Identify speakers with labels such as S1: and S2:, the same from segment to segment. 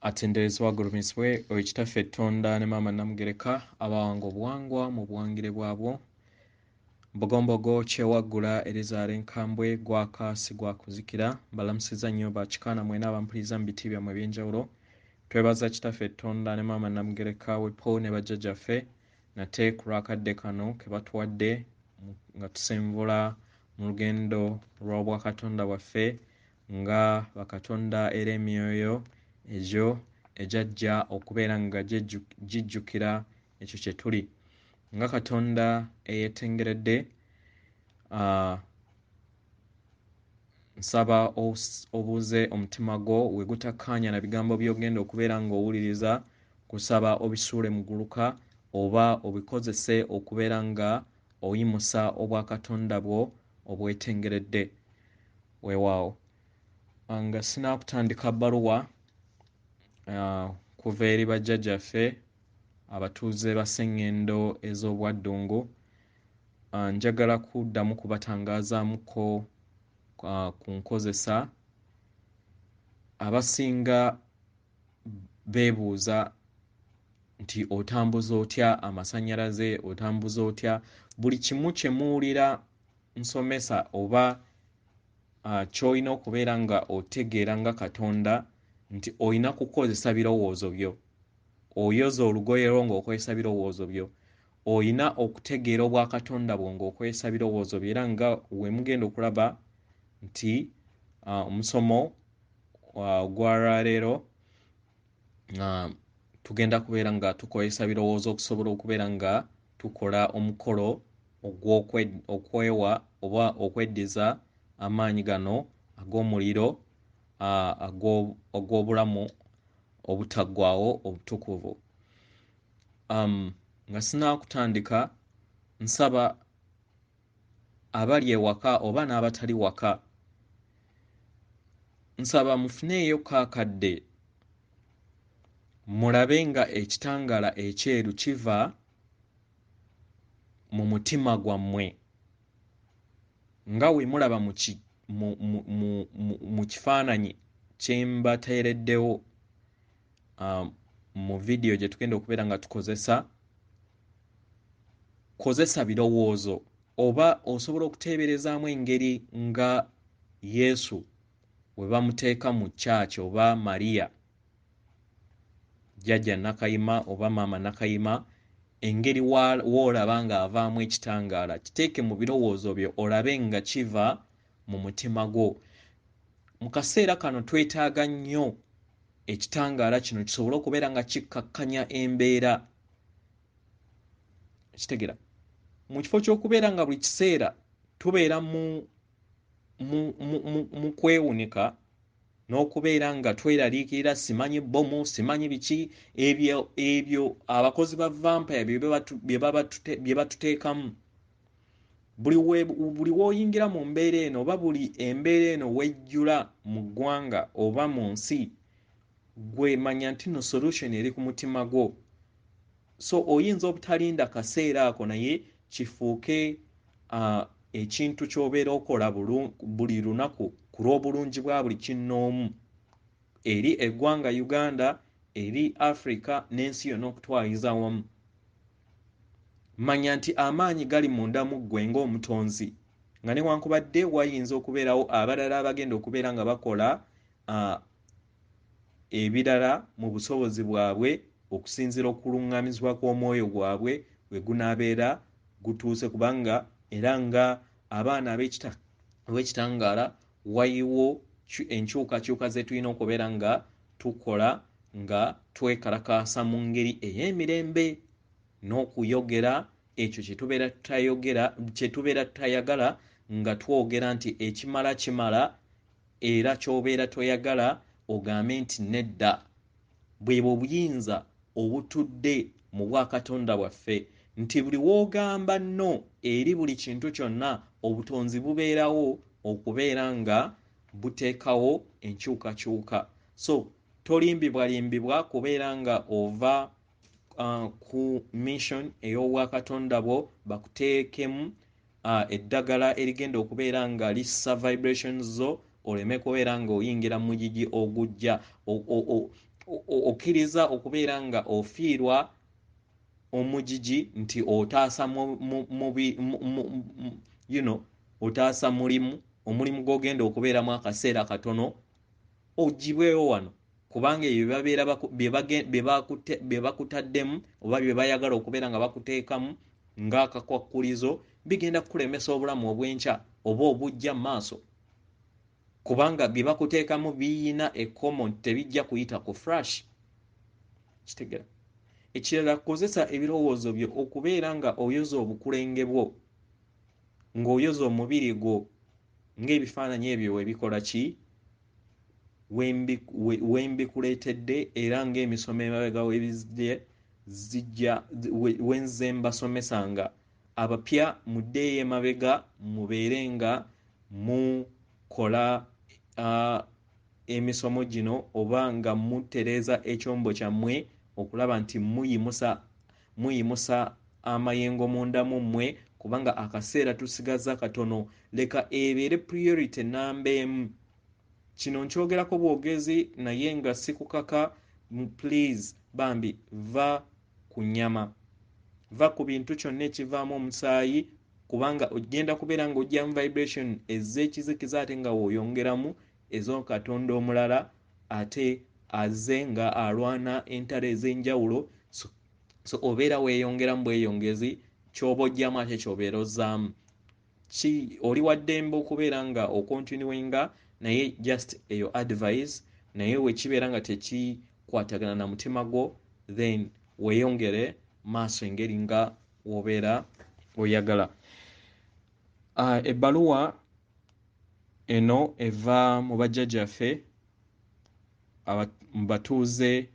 S1: Atenderezebwa agulumiziibwe Oweekitaffe Ettonda ne Maama Namugereka abawanga obuwangwa mu buwangire bwabwo. Mbogombogo kyewaggula Erizaala enkambwe gwakaasi gwakuzikira mbalamusizza nnyo bakikaana mwena abampuliriza mu biti byammwe eby'enjawulo. Twebaza Kitaffe Ettonda ne Maama Namugereka wepo ne bajjajjaffe nate ku lwakadde kano ke batuwadde nga tusenvula mu lugendo lw'obwakatonda bwaffe nga bakatonda era emyoyo egyo ejajja okubeera nga gijjukira ekyo kye tuli nga Katonda eyeetengeredde. Nsaba obuuze omutima gwo we gutakkaanya na bigambo by'ogenda okubeera ng'owuliriza, kusaba obisuule mu gguluka oba obikozese okubeera nga oyimusa obwakatonda bwo obwetengeredde. Weewaawo nga sinaakutandika bbaluwa kuva eri bajjajjaffe abatuuze ba Sengendo Ezobwa Ddungu, njagala kuddamu kubatangazaamuko ku nkozesa. Abasinga beebuuza nti otambuza otya amasannyalaze, otambuza otya buli kimu kye muwulira nsomesa oba ky'olina okubeera nga otegeera nga Katonda nti olina kukozesa birowoozo byo. Oyoza olugoye lwo ng'okozesa birowoozo byo. Olina okutegeera obwakatonda bwo ng'okozesa birowoozo byo, era nga we mugenda okulaba nti omusomo gwa lwaleero tugenda kubeera nga tukozesa birowoozo okusobola okubeera nga tukola omukolo okwewa oba okweddiza amaanyi gano ag'omuliro ogw'obulamu obutagwawo obutukuvu. Nga sinaakutandika, nsaba abali ewaka oba n'abatali waka, nsaba mufuneeyo kaakadde mulabe nga ekitangaala ekyeru kiva mu mutima gwammwe nga we mulaba mu kifaananyi kye mbateereddewo mu vidiyo gye tugenda okubeera nga tukozesa. Kozesa birowoozo oba osobola okuteeberezaamu engeri nga Yesu we bamuteeka mu kyaki oba Mariya jjajja Nakayima oba maama Nakayima, engeri w'olaba ng'avaamu ekitangaala. Kiteeke mu birowoozo byo olabe nga kiva mu mutima gwo. Mu kaseera kano twetaaga nnyo ekitangaala kino kisobole okubeera nga kikkakkanya embeera. Kitegera mu kifo ky'okubeera nga buli kiseera tubeera mu kwewunika n'okubeera nga tweraliikirira simanyi bbomu simanyi biki ebyo abakozi ba vampire bye batuteekamu. Buli w'oyingira mu mbeera eno oba buli embeera eno wejjula mu ggwanga oba mu nsi, gwe manya nti no solution eri ku mutima gwo. So oyinza obutalinda kaseera ako naye kifuuke ekintu ky'obeera okola buli lunaku ku lw'obulungi bwa buli kinnoomu eri eggwanga Uganda, eri Africa n'ensi yonna okutwaliza wamu. Manya nti amaanyi gali munda mu ggwe ng'omutonzi, nga newankubadde wayinza okubeerawo abalala abagenda okubeera nga bakola ebirala mu busobozi bwabwe okusinziira okuluŋŋamizibwa kw'omwoyo gwabwe bwe gunaabeera gutuuse, kubanga era nga abaana ab'ekitangaala wayiwo enkyukakyuka ze tulina okubeera nga tukola nga twekalakaasa mu ngeri ey'emirembe n'okuyogera ekyo kye tubeera tutayagala, nga twogera nti ekimala kimala era ky'obeera toyagala ogambe nti nedda. Bwebwo obuyinza obutudde mu bwakatonda bwaffe, nti buli w'ogamba nno eri buli kintu kyonna, obutonzi bubeerawo okubeera nga buteekawo enkyukakyuka. So tolimbibwalimbibwa kubeera nga ova ku mission ey'obwakatonda bwo bakuteekemu eddagala erigenda okubeera nga lissa vibrations zo oleme kubeera ng'oyingira mu mugigi ogujja okkiriza okubeera nga ofiirwa omujiji nti otaasa otaasa omulimu gw'ogenda okubeeramu akaseera katono ogibwewo wano kubanga ebyo bye bakutaddemu oba bye bayagala okubeera nga bakuteekamu ng'akakwakkulizo bigenda kukulemesa obulamu obw'enkya oba obujja mu maaso kubanga bye bakuteekamu biyina ekkomo tebijja kuyita ku flash. Kitegera ekirala kozesa ebirowoozo byo okubeera nga oyoza obukulenge bwo ng'oyoza omubiri gwo ng'ebifaananyi ebyo webikola ki wembikuleetedde era ng'emisomo emabega wenze mbasomesanga abapya muddeeyo emabega mubeere nga mukola emisomo gino oba nga mutereeza ekyombo kyammwe okulaba nti muyimusa amayengo munda mu mmwe kubanga akaseera tusigaza katono. Leka ebeere priority namba emu. Kino nkyogerako bwogezi naye nga sikukaka. Please bambi va ku nnyama, va ku bintu kyonna ekivaamu omusaayi kubanga ogenda kubeera nga ojjamu vibration ez'ekizikiza ate nga w'oyongeramu ez'okatonda omulala ate azze nga alwana entalo ez'enjawulo so obeera weeyongeramu bweyongezi ky'oba ojjamu ate ky'obeera ozzaamu. Oli wa ddembe okubeera nga okontinuinga naye just eyo advice naye wekibeera nga tekikwatagana na mutima gwo then weeyongere maaso engeri nga w'obeera oyagala. Ebbaluwa eno eva mu bajjajjaffe mu batuuze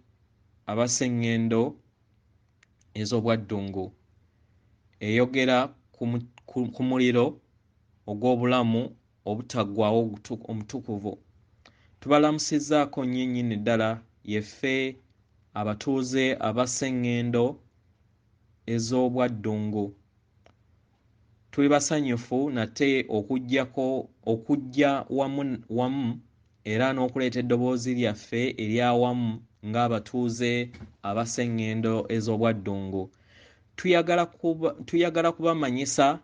S1: aba Sengendo Ezobwa Ddungu eyogera ku muliro ogw'obulamu obutagwawo omutukuvu. Tubalamusizzaako nnyo nnyini ddala yeffe abatuuze aba Sengendo Ezobwa Ddungu. Tuli basanyufu nate okujja wamu era n'okuleeta eddoboozi lyaffe eryawamu ng'abatuuze aba Sengendo Ezobwa Ddungu. Tuyagala kubamanyisa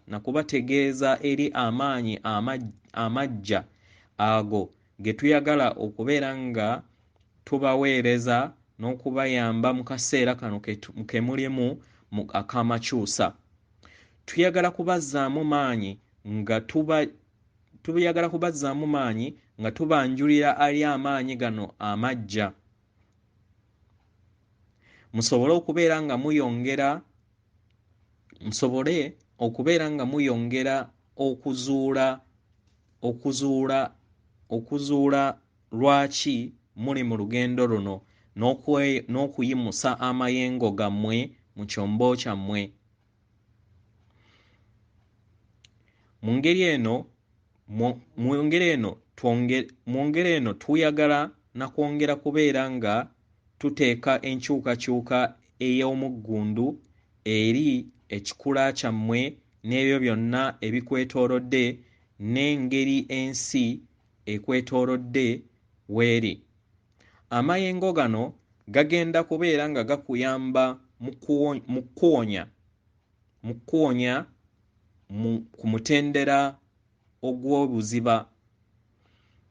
S1: na kubategeeza eri amaanyi amaggya ago ge tuyagala okubeera nga tubaweereza n'okubayamba mu kaseera kano ke mulimu ak'amakyusa. Tuyagala kubazzaamu maanyi nga tubanjulira ali amaanyi gano amaggya musobole okubeera nga muyongera okuzuula lwaki muli mu lugendo luno n'okuyimusa amayengo gammwe mu kyombo kyammwe. Mu ngeri eno tuyagala na kwongera kubeera nga tuteeka enkyukakyuka ey'omuggundu eri ekikula kyammwe n'ebyo byonna ebikwetoolodde n'engeri ensi ekwetoolodde weeri. Amayengo gano gagenda kubeera nga gakuyamba mu kuwonya ku mutendera ogw'obuziba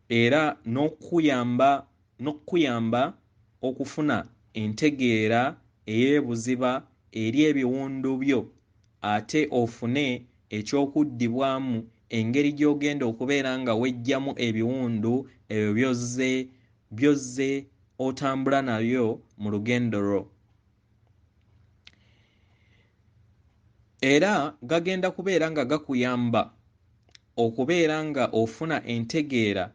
S1: era n'okuyamba okufuna entegeera ey'ebuziba eri ebiwundu byo ate ofune ekyokuddibwamu engeri gy'ogenda okubeera nga wejjamu ebiwundu ebyo byozze otambula nabyo mu lugendo lwo. Era gagenda kubeera nga gakuyamba okubeera nga ofuna entegeera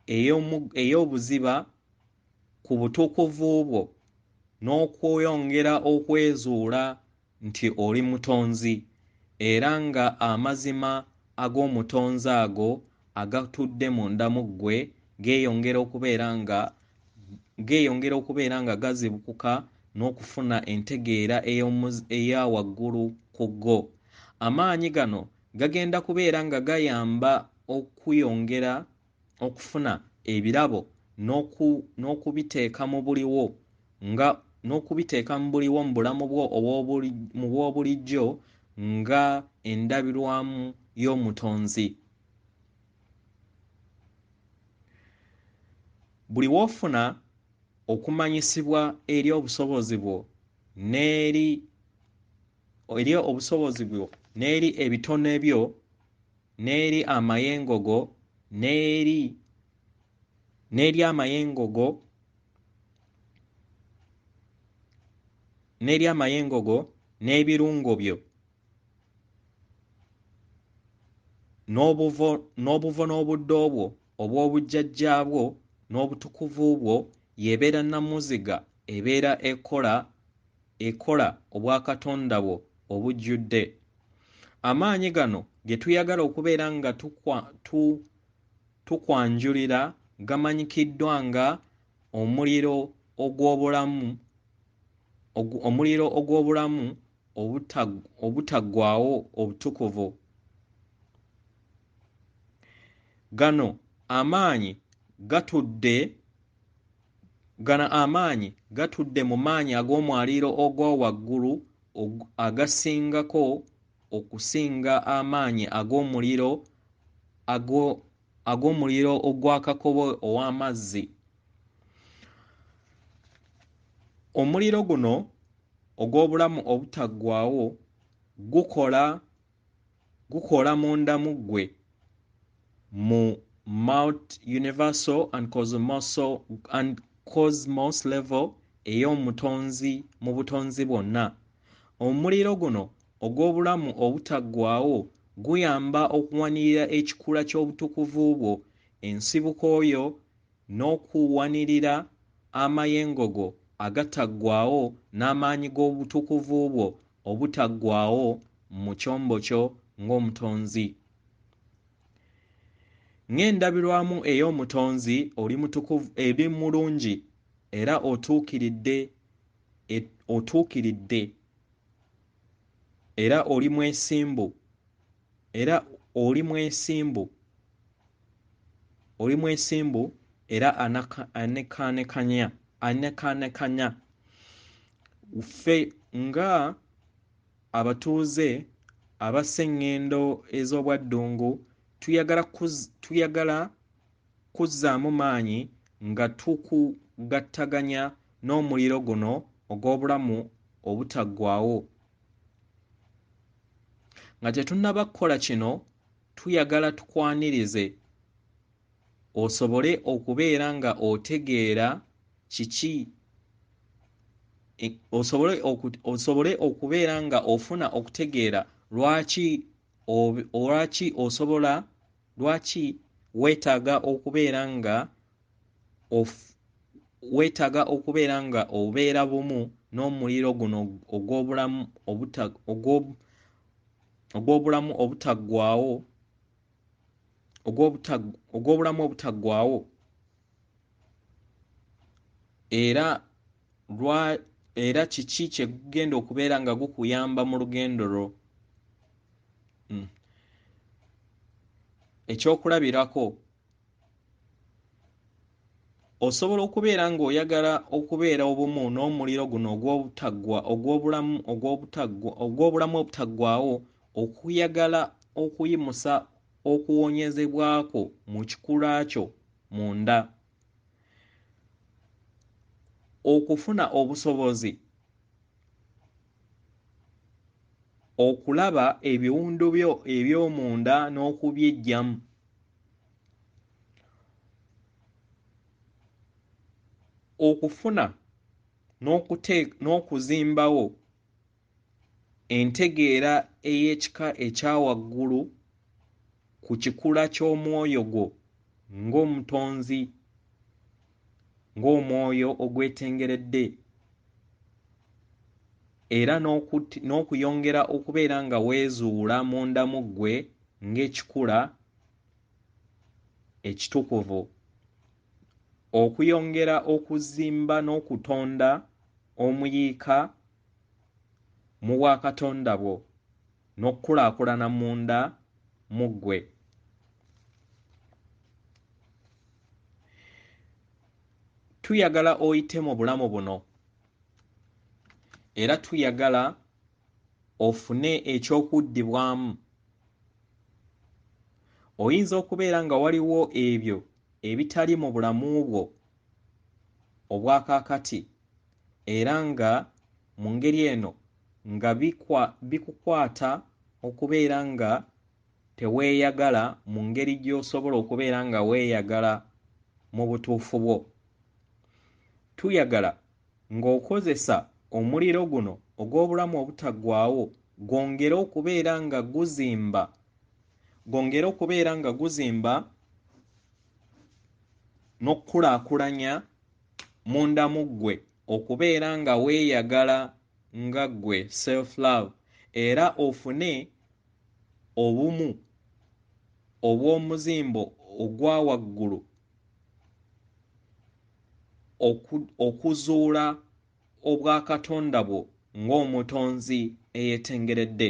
S1: ey'obuziba ku butuukuvu bwo n'okweyongera okwezuula nti oli mutonzi era nga amazima ag'omutonzi ago agatudde munda mu ggwe geeyongera okubeera nga gazibukuka n'okufuna entegeera eya waggulu ku go. Amaanyi gano gagenda kubeera nga gayamba okuyongera okufuna ebirabo n'okubiteeka mu buliwo nga n'okubiteeka mu buliwo mu bulamu bwo mu bw'obulijjo nga endabirwamu y'omutonzi. Buli w'ofuna okumanyisibwa eri obusobozi bwo n'eri ebitone byo n'eri amayengo go n'eri amayengo go n'ebirungo byo n'obuvo n'obuddo bwo obw'obujjajjaabwo n'obutukuvu bwo y'ebeera nnamuziga ebeera ekola obwakatonda bwo obujjudde. Amaanyi gano ge tuyagala okubeera nga tukwanjulira gamanyikiddwa nga omuliro ogw'obulamu obutagwawo obutukuvu. Gano amaanyi gatudde mu maanyi ag'omwaliiro ogwa waggulu agasingako okusinga amaanyi ag'omuliro ogwakakobo ow'amazzi. Omuliro guno ogw'obulamu obutaggwaawo gukola munda mu ggwe mu multi-universal and cosmos level ey'omutonzi mu butonzi bwonna. Omuliro guno ogw'obulamu obutaggwaawo guyamba okuwanirira ekikula ky'obutukuvu bwo, ensibuko yo n'okuwanirira amayengo go agataggwaawo n'amaanyi g'obutukuvu bwo obutaggwaawo mu kyombo kyo ng'omutonzi. Ng'endabirwamu ey'omutonzi oli mutukuvu, eri mulungi era otuukiridde era oli mwesimbu era anekaanekanya. Ffe nga abatuuze aba Sengendo ez'obwa Ddungu tuyagala kuzzaamu maanyi nga tukugattaganya n'omuliro guno ogw'obulamu obutaggwaawo. Nga tetunnaba kukola kino, tuyagala tukwanirize osobole okubeera nga otegeera osobole okubeera nga ofuna okutegeera lwaki weetaaga okubeera nga obeera bumu n'omuliro guno ogw'obulamu obutaggwaawo era kiki kye gugenda okubeera nga gukuyamba mu lugendo lwo. Ekyokulabirako, osobola okubeera ng'oyagala okubeera obumu n'omuliro guno ogw'obulamu obutaggwaawo, okuyagala okuyimusa okuwonyezebwako mu kikula kyo munda, okufuna obusobozi okulaba ebiwundu byo eby'omunda n'okubyeggyamu, okufuna n'okuzimbawo entegeera ey'ekika ekya waggulu ku kikula ky'omwoyo gwo ng'omutonzi, ng'omwoyo ogwetengeredde, era n'okuyongera okubeera nga weezuula munda mu ggwe ng'ekikula ekitukuvu, okuyongera okuzimba n'okutonda omuyiika mu bwakatonda bwo n'okukulaakulana munda mu ggwe. tuyagala oyite mu bulamu buno era tuyagala ofune ekyokuddibwamu. Oyinza okubeera nga waliwo ebyo ebitali mu bulamu bwo obwakaakati era nga mu ngeri eno nga bikukwata okubeera nga teweeyagala mu ngeri gy'osobola okubeera nga weeyagala mu butuufu bwo. Tuyagala ng'okozesa omuliro guno ogw'obulamu obutaggwaawo gwongere okubeera nga guzimba n'okkulaakulanya munda mu ggwe okubeera nga weeyagala nga ggwe self love era ofune obumu obw'omuzimbo ogwa waggulu okuzuula obwa Katonda bwo ng'omutonzi eyeetengeredde.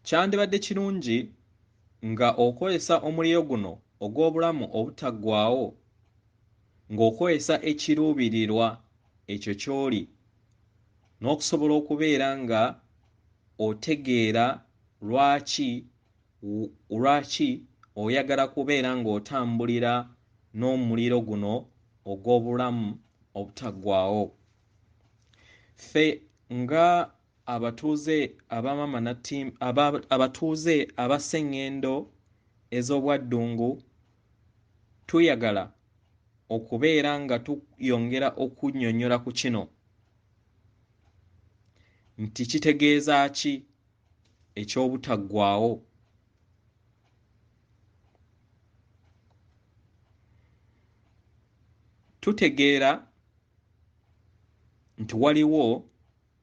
S1: Kyandibadde kirungi nga okozesa omuliro guno ogw'obulamu obutaggwaawo ng'okozesa ekiruubirirwa ekyo ky'oli n'okusobola okubeera nga otegeera lwaki oyagala kubeera ng'otambulira n'omuliro guno ogw'obulamu obutaggwaawo. Ffe nga abatuuze abamama na ttiimu abatuuze aba Sengendo Ezobwa Ddungu tuyagala okubeera nga tuyongera okunnyonnyola ku kino nti kitegeeza ki eky'obutaggwaawo. Tutegeera nti waliwo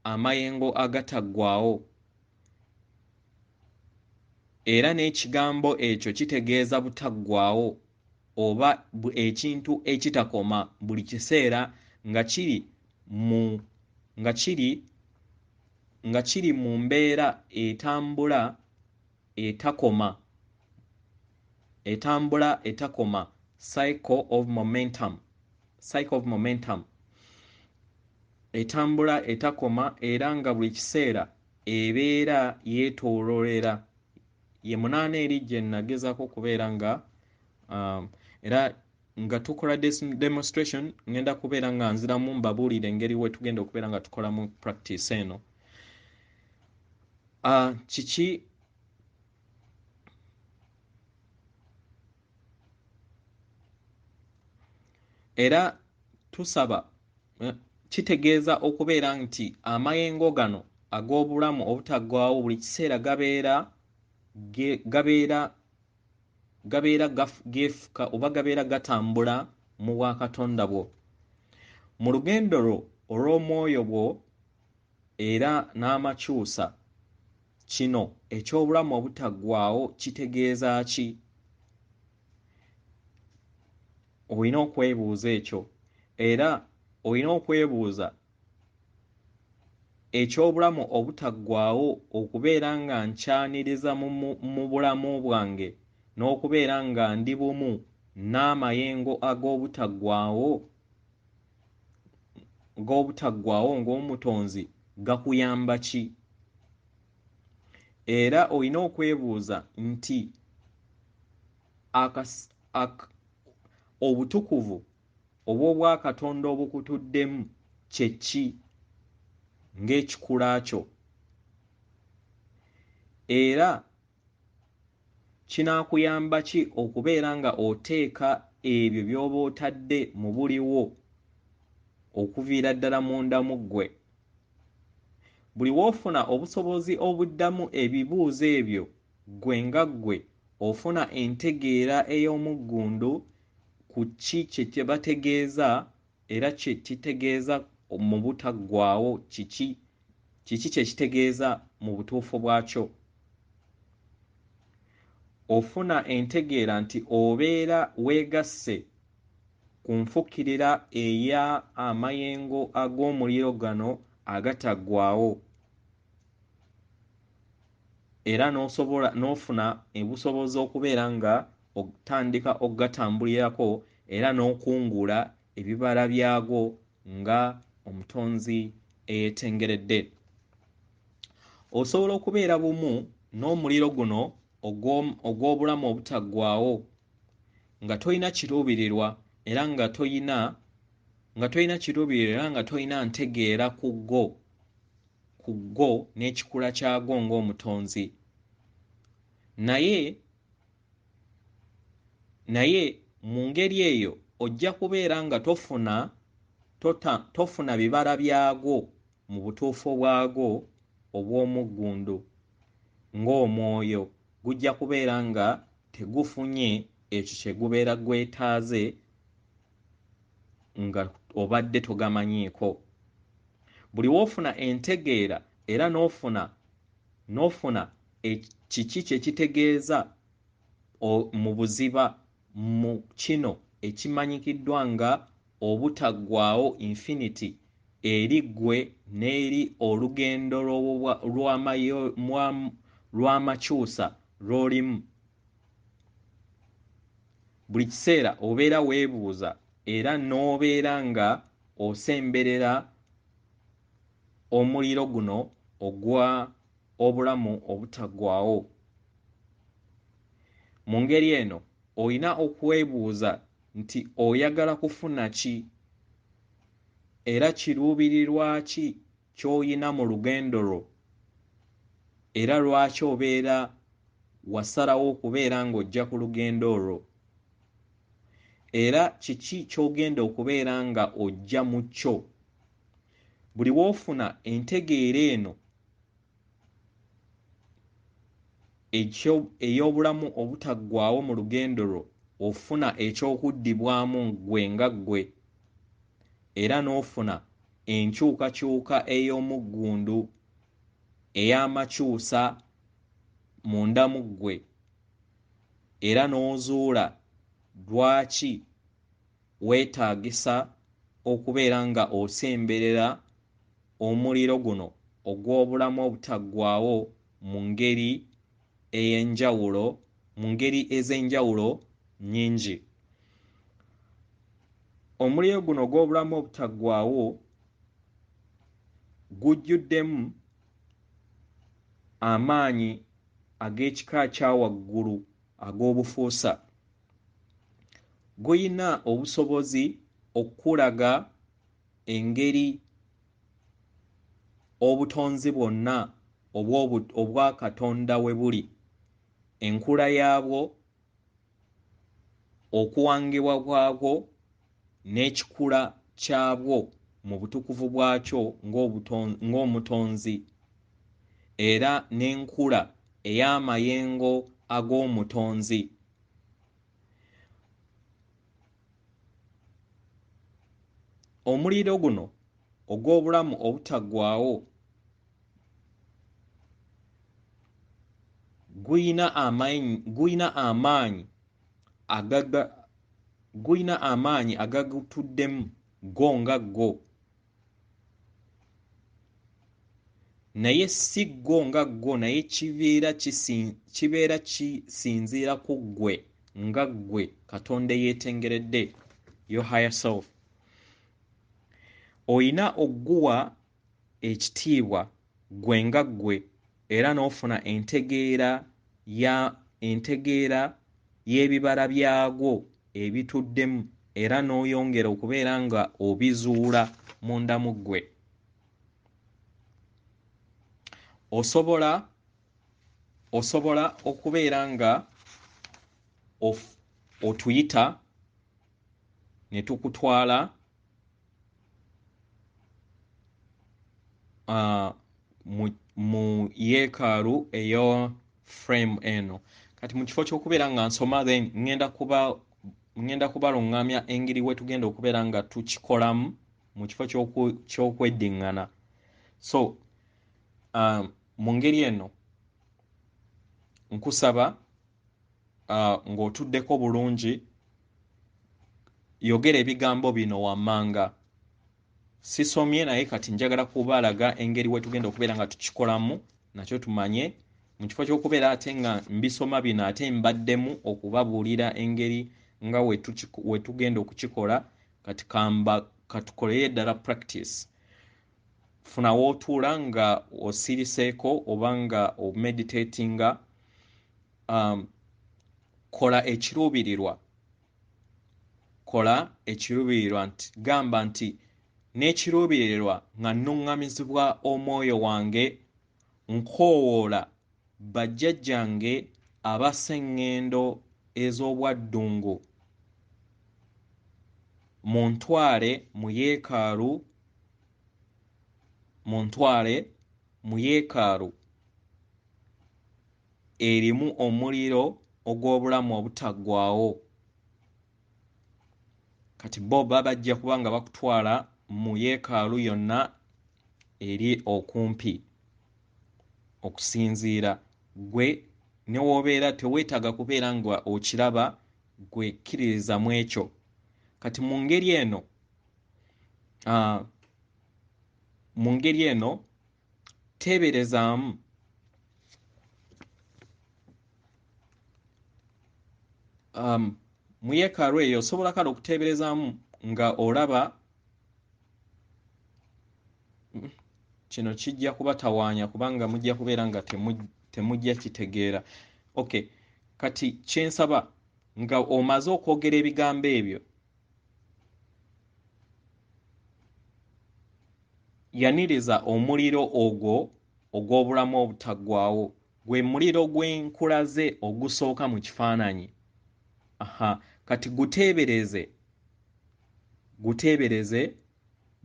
S1: amayengo agataggwaawo era n'ekigambo ekyo kitegeeza butaggwaawo oba ekintu ekitakoma buli kiseera nga kiri mu mbeera etambula etakoma cycle of momentum etambula etakoma era nga buli kiseera ebeera yeetooloolera. Ye munaana eri gye nagezaako okubeera nga era nga tukola demonstration ngenda kubeera nga nziramu mbabuulire engeri we tugenda okubeera nga tukolamu practice eno. Kiki era tusaba kitegeeza okubeera nti amayengo gano ag'obulamu obutaggwaawo buli kiseera gabeera geefuka oba gabeera gatambula mu bwakatonda bwo mu lugendo lwo olw'omwoyo bwo era n'amakyusa. Kino eky'obulamu obutaggwaawo kitegeeza ki? Olina okwebuuza ekyo era olina okwebuuza eky'obulamu obutaggwaawo okubeera nga nkyaniriza mu bulamu bwange n'okubeera nga ndi bumu n'amayengo ag'obutaggwaawo ng'omutonzi gakuyamba ki? Era olina okwebuuza nti obutukuvu obw'obwakatonda obukutuddemu kye ki ng'ekikula kyo era kinaakuyamba ki okubeera nga oteeka ebyo by'oba otadde mu buliwo okuviira ddala munda mu ggwe. Buli w'ofuna obusobozi obuddamu ebibuuzo ebyo ggwe nga ggwe ofuna entegeera ey'omuggundu ku kye bategeeza era kye kitegeeza mu butaggwaawo kiki kye kitegeeza mu butuufu bwakyo. Ofuna entegeera nti obeera weegasse ku nfukirira eya amayengo ag'omuliro gano agataggwaawo era n'ofuna obusobozi okubeera nga otandika ogatambulirako era n'okungula ebibala byago nga omutonzi eyeetengeredde. Osobola okubeera bumu n'omuliro guno ogw'obulamu obutaggwaawo nga toyina kiruubirirwa era nga toyina kiruubirirwa era nga toyina ntegeera ku gwo n'ekikula kyagwo ng'omutonzi. naye mu ngeri eyo ojja kubeera nga tofuna bibala byagwo mu butuufu bwagwo obw'omuggundu, ng'omwoyo gujja kubeera nga tegufunye ekyo kye gubeera gwetaaze nga obadde togamanyiiko. Buli woofuna entegeera era n'ofuna kiki kye kitegeeza mu buziba mu kino ekimanyikiddwa nga obutaggwaawo infinity eri ggwe n'eri olugendo lw'amakyusa lw'olimu. Buli kiseera obeera weebuuza era n'obeera nga osemberera omuliro guno ogwa obulamu obutaggwaawo. Mu ngeri eno olina okwebuuza nti oyagala kufuna ki era kiruubirirwa ki ky'oyina mu lugendo lwo, era lwaki obeera wasalawo okubeera ng'ojja ku lugendo olwo, era kiki ky'ogenda okubeera nga ojja mu kyo. Buli woofuna entegeera eno ey'obulamu obutaggwaawo mu lugendo lwo, ofuna eky'okuddibwamu ggwe nga ggwe, era n'ofuna enkyukakyuka ey'omuggundu ey'amakyusa munda mu ggwe, era n'ozuula lwaki weetaagisa okubeera nga osemberera omuliro guno ogw'obulamu obutaggwaawo mu ngeri ez'enjawulo nnyingi. Omuliro guno ogw'obulamu obutaggwaawo gujjuddemu amaanyi ag'ekika kya waggulu ag'obufuusa. Guyina obusobozi okulaga engeri obutonzi bwonna obwa Katonda we buli, enkula yaabwo, okuwangibwa bwabwo n'ekikula kyabwo mu butukuvu bwakyo ng'omutonzi, era n'enkula ey'amayengo ag'omutonzi. Omuliro guno ogw'obulamu obutaggwaawo guyina amaanyi agagutuddemu go nga go, naye si go nga go, naye kibeera kisinziira ku ggwe nga ggwe Katonda eyeetengeredde, your higher self. Oyina okuguwa ekitiibwa ggwe nga ggwe era n'ofuna entegeera y'ebibala byagwo ebituddemu, era n'oyongera okubeera nga obizuula munda mu ggwe. Osobola okubeera nga otuyita ne tukutwala mu yeekaalu eyo frame eno. Kati mu kifo ky'okubeera nga nsoma then ngenda kubalungamya engeri we tugenda okubeera nga tukikolamu mu kifo ky'okweddiŋŋana. So mu ngeri eno nkusaba ng'otuddeko bulungi, yogera ebigambo bino wammanga. Sisomye naye kati njagala kubalaga engeri we tugenda okubeera nga tukikolamu, nakyo tumanye mu kifo ky'okubeera ate nga mbisoma bino ate mbaddemu okubabuulira engeri nga we tugenda okukikola kati katukolere ddala practice. Funa w'otuula nga osiriseeko oba nga omeditatinga, kola ekiruubirirwa nti gamba nti n'ekiruubirirwa nga nnuŋŋamizibwa omwoyo wange nkoowoola bajjajjange aba Sengendo ez'obwa Ddungu muntwale mu yeekaalu erimu omuliro ogw'obulamu obutaggwaawo. Kati bo bajja kuba nga bakutwala mu yeekaalu yonna eri okumpi okusinziira. Gwe ne w'obeera teweetaaga kubeera nga okiraba, gwe kkiririza mu ekyo. Kati mu ngeri eno teeberezaamu mu yeekaalu eyo osobola kale okuteeberezaamu nga olaba kino kijja kubatawaanya kubanga mujja kubeera nga temujja kitegeera. Okay, kati kyensaba nga omaze okwogera ebigambo ebyo, yaniriza omuliro ogwo ogw'obulamu obutaggwaawo, gwe muliro gw'enkulaze ogusooka mu kifaananyi. Kati guteebereze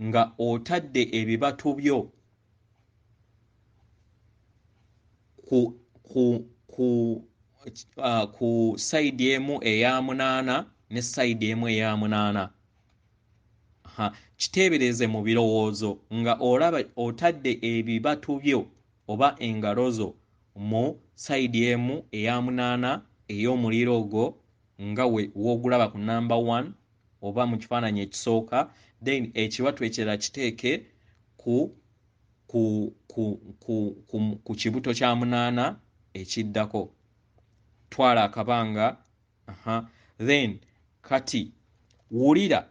S1: nga otadde ebibatu byo ku sayidi emu eya munaana ne sayidi emu eya munaana. Kiteebereze mu birowoozo nga olaba otadde ebibatu byo oba engalo zo mu sayidi emu eya munaana ey'omuliro ogwo nga w'ogulaba ku number 1 oba mu kifaananyi ekisooka, then ekibatu ekirala kiteeke ku kibuto kya munaana ekiddako. Twala akabanga. Then kati wulira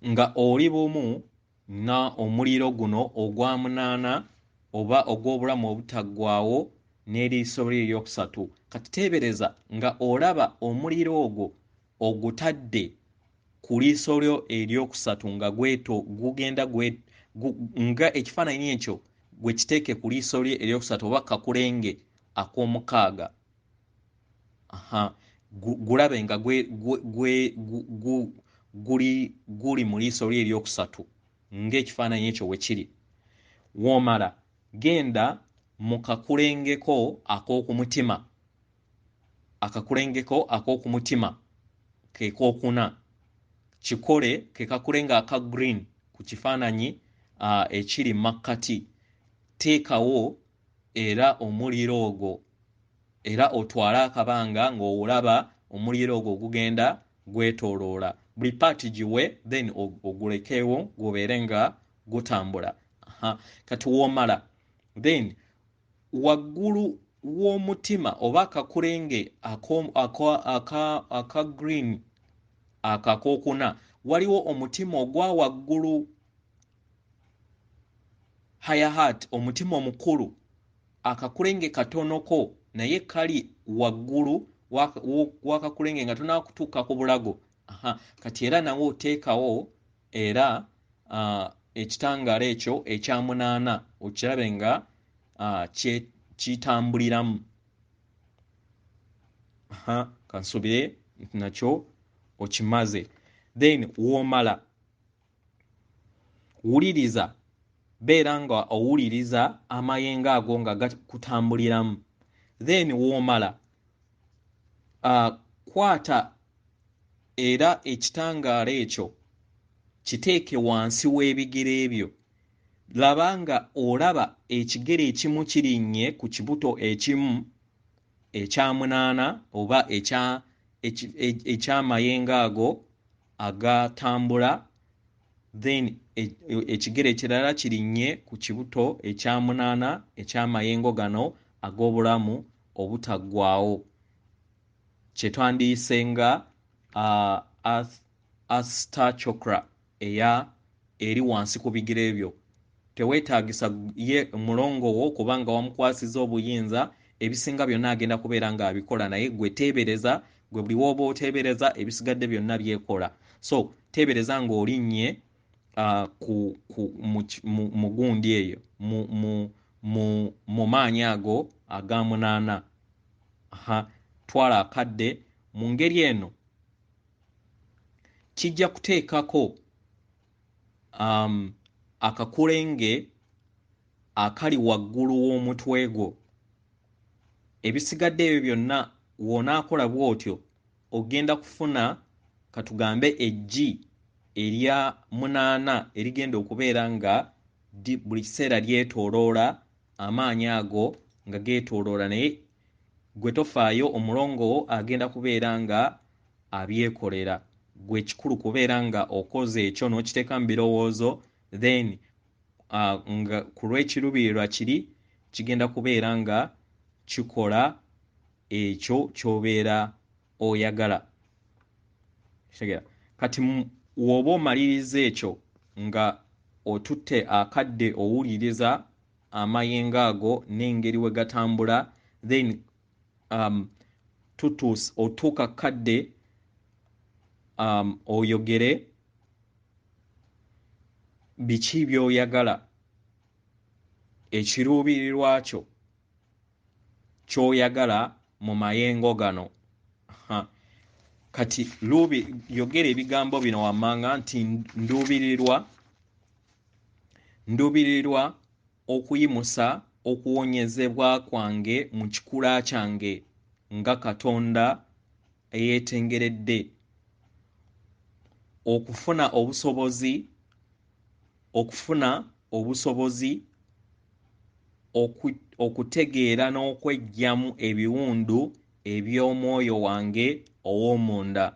S1: nga oli bumu na omuliro guno ogwa munaana oba ogw'obulamu obutaggwaawo n'eriiso lye eryokusatu. Kati teebereza nga olaba omuliro ogwo ogutadde ku liiso lyo eryokusatu nga gugenda nga ekifaananyi ekyo gwe kiteeke ku liiso lye eryokusatu oba kakulenge ak'omukaaga. Gulabe nga guli mu liiso lye eryokusatu ng'ekifaananyi ekyo bwe kiri. W'omala genda mu kakulengeko ak'okumutima ke kookuna. Kikole ke kakulenge aka green ku kifaananyi ekiri makkati. Teekawo era omuliro ogwo era otwale akabanga ng'olaba omuliro ogwo gugenda gwetooloola. Buli paati giwe then ogulekeewo gubeere nga gutambula. Kati w'omala then waggulu w'omutima oba akakulenge aka green akakookuna waliwo omutima ogwa waggulu, higher heart, omutima omukulu, akakulenge katonoko naye kali waggulu w'akakulenge nga tonaakutuuka ku bulago. Kati era nawo oteekawo era ekitangaala ekyo ekya munaana okirabe nga kitambuliramu. Kansubire nakyo okimaze. Then w'omala wuliriza, beera nga owuliriza amayengo ago nga gakutambuliramu. Then w'omala kwata era ekitangaala ekyo kiteeke wansi w'ebigere ebyo. Laba nga olaba ekigere ekimu kirinnye ku kibuto ekimu ekya munaana oba eky'amayengo ago agatambula then ekigere ekirala kirinnye ku kibuto ekya 8 eky'amayengo gano ag'obulamu obutaggwaawo, kye twandiyise nga Asta Chokra eri wansi ku bigere ebyo. Teweetaagisa ye mulongo wo kubanga wamukwasiza obuyinza, ebisinga byonna agenda kubeera nga abikola, naye gwe teebereza, gwe buli wooba oteebereza ebisigadde byonna byekola. So teebereza ng'olinnye mu gundi eyo mu maanyi ago aga 8. Twala akadde mu ngeri eno kijja kuteekako akakulenge akali waggulu w'omutwe gwo. Ebisigadde ebyo byonna wonaakola bw'otyo ogenda kufuna katugambe eggi erya 8 erigenda okubeera nga buli kiseera lyetooloola amaanyi ago nga geetooloola, naye gwe tofaayo, omulongo wo agenda kubeera nga abyekolera. Gwe kikulu kubeera nga okoze ekyo n'okiteeka mu birowoozo, then nga ku lw'ekiruubirirwa kigenda kubeera nga kikola ekyo ky'obeera oyagala. Kati w'oba omaliriza ekyo nga otutte akadde owuliriza amayengo ago n'engeri we gatambula, then otuuka kadde oyogere biki by'oyagala, ekiruubirirwa kyo ky'oyagala mu mayengo gano. Kati yogera ebigambo bino wammanga nti nduubirirwa okuyimusa okuwonyezebwa kwange mu kikula kyange nga Katonda eyeetengeredde, okufuna obusobozi okutegeera n'okweggyamu ebiwundu eby'omwoyo wange ow'omunda,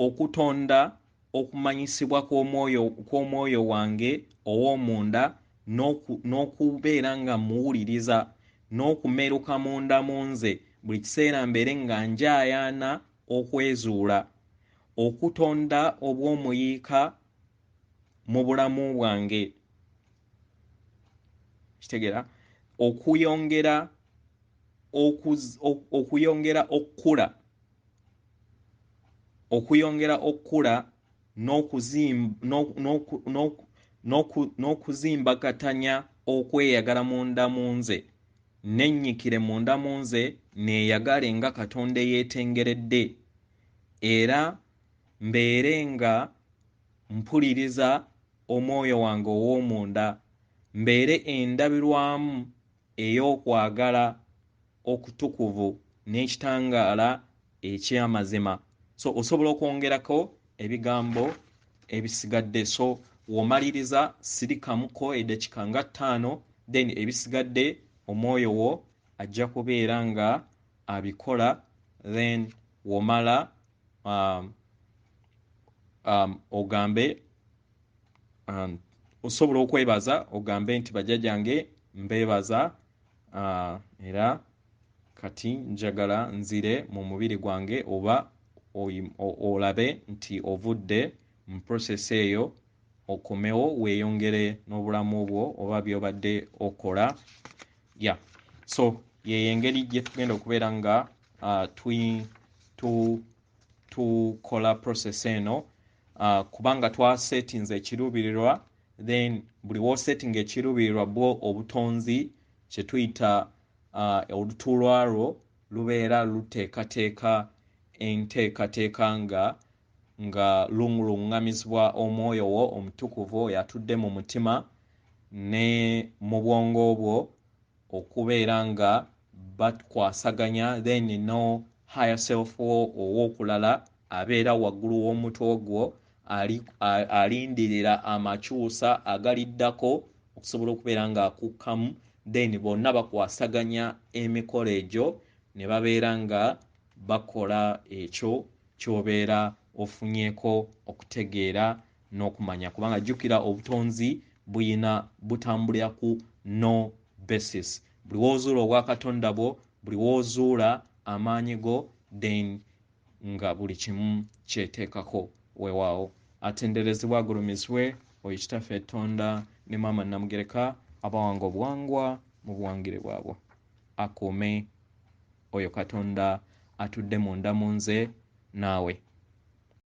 S1: okutonda okumanyisibwa kw'omwoyo wange ow'omunda n'okubeera nga muwuliriza n'okumeruka munda mu nze buli kiseera mbeere nga njaayaana okwezuula, okutonda obw'omuyiika mu bulamu bwange. Kitegeera okuyongera okukula n'okuzimbagatanya okweyagala munda mu nze, nennyikire munda mu nze neeyagale nga Katonda eyeetengeredde, era mbeere nga mpuliriza omwoyo wange ow'omunda, mbeere endabirwamu ey'okwagala okutukuvu n'ekitangaala eky'amazima. So osobola okwongerako ebigambo ebisigadde. So w'omaliriza sirikamuko eddakiika nga 5, then ebisigadde omwoyo wo ajja kubeera nga abikola, then w'omala ogambe osobola okwebaza ogambe nti bajjajjange mbeebaza, era kati njagala nzire mu mubiri gwange, oba olabe nti ovudde mu process eyo, okomewo weeyongere n'obulamu bwo oba by'obadde okola. So yeyo engeri gye tugenda okubeera nga tukola process eno, kubanga twasetinze ekiruubirirwa, then buli w'osetinga ekiruubirirwa bwo obutonzi kye tuyita olutuulwa lwo lubeera luteekateeka enteekateeka nga lung'amizibwa omwoyo wo omutukuvu oyo atudde mu mutima ne mu bwongo bwo okubeera nga bakwasaganya, then no higher self wo ow'okulala abeera waggulu w'omutwe gwo alindirira amakyusa agaliddako okusobola okubeera nga akukkamu, then bonna bakwasaganya emikolo egyo ne babeera nga bakola ekyo ky'obeera ofunyeko okutegeera n'okumanya kubanga jjukira obutonzi butambulira ku no basis. Buli woozuula obwa Katonda bwo, buli woozuula amaanyi go, then nga buli kimu kyeteekako weewaawo. Atenderezebwa agulumizibwe oyo kitaffe Tonda ne maama Namugereka abawanga obuwangwa mu buwangire bwabwe. Akuume oyo Katonda atudde munda mu nze naawe.